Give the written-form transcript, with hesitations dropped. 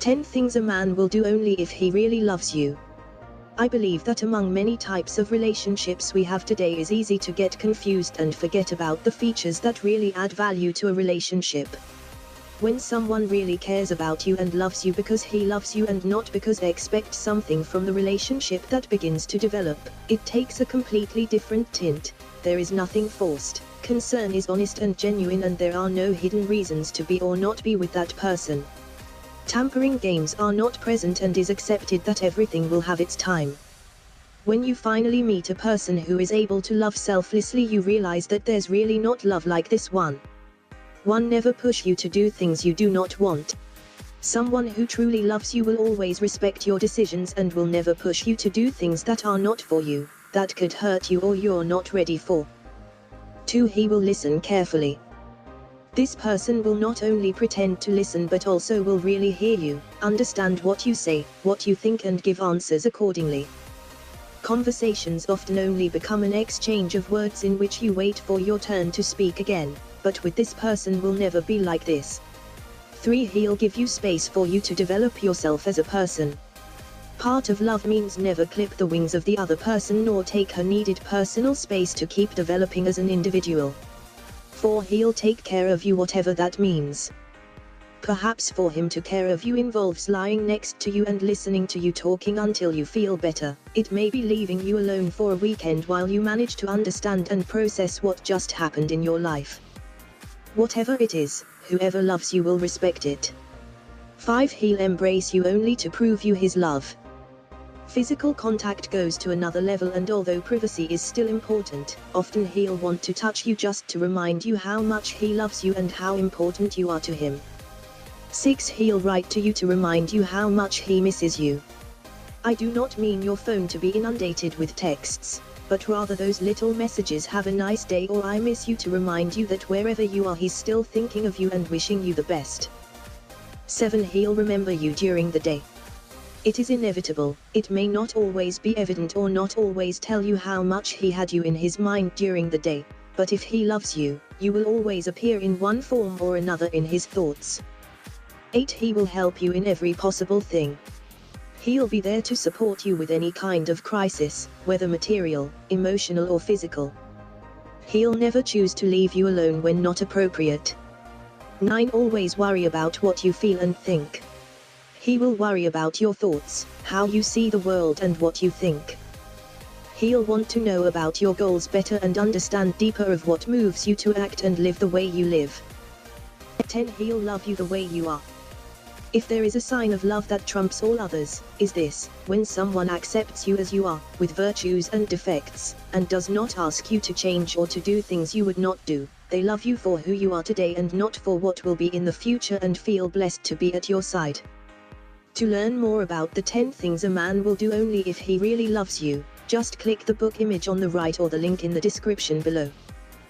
10 things a man will do only if he really loves you. I believe that among many types of relationships we have today is easy to get confused and forget about the features that really add value to a relationship. When someone really cares about you and loves you because he loves you and not because they expect something from the relationship that begins to develop, it takes a completely different tint. There is nothing forced, concern is honest and genuine, and there are no hidden reasons to be or not be with that person. Tampering games are not present, and is accepted that everything will have its time. When you finally meet a person who is able to love selflessly, you realize that there's really not love like this one. One never push you to do things you do not want. Someone who truly loves you will always respect your decisions and will never push you to do things that are not for you, that could hurt you or you're not ready for. 2. He will listen carefully. This person will not only pretend to listen but also will really hear you, understand what you say, what you think, and give answers accordingly. Conversations often only become an exchange of words in which you wait for your turn to speak again, but with this person will never be like this. 3. He'll give you space for you to develop yourself as a person. Part of love means never clip the wings of the other person nor take her needed personal space to keep developing as an individual. 4. He'll take care of you, whatever that means. Perhaps for him to care of you involves lying next to you and listening to you talking until you feel better. It may be leaving you alone for a weekend while you manage to understand and process what just happened in your life. Whatever it is, whoever loves you will respect it. 5. He'll embrace you only to prove you his love. Physical contact goes to another level, and although privacy is still important, often he'll want to touch you just to remind you how much he loves you and how important you are to him. 6. He'll write to you to remind you how much he misses you. I do not mean your phone to be inundated with texts, but rather those little messages, "Have a nice day" or "I miss you," to remind you that wherever you are he's still thinking of you and wishing you the best. 7. He'll remember you during the day. It is inevitable, it may not always be evident or not always tell you how much he had you in his mind during the day, but if he loves you, you will always appear in one form or another in his thoughts. 8. He will help you in every possible thing. He'll be there to support you with any kind of crisis, whether material, emotional or physical. He'll never choose to leave you alone when not appropriate. 9. Always worry about what you feel and think. He will worry about your thoughts, how you see the world and what you think. He'll want to know about your goals better and understand deeper of what moves you to act and live the way you live. 10. He'll love you the way you are. If there is a sign of love that trumps all others, is this: when someone accepts you as you are, with virtues and defects, and does not ask you to change or to do things you would not do. They love you for who you are today and not for what will be in the future, and feel blessed to be at your side. To learn more about the 10 things a man will do only if he really loves you, just click the book image on the right or the link in the description below.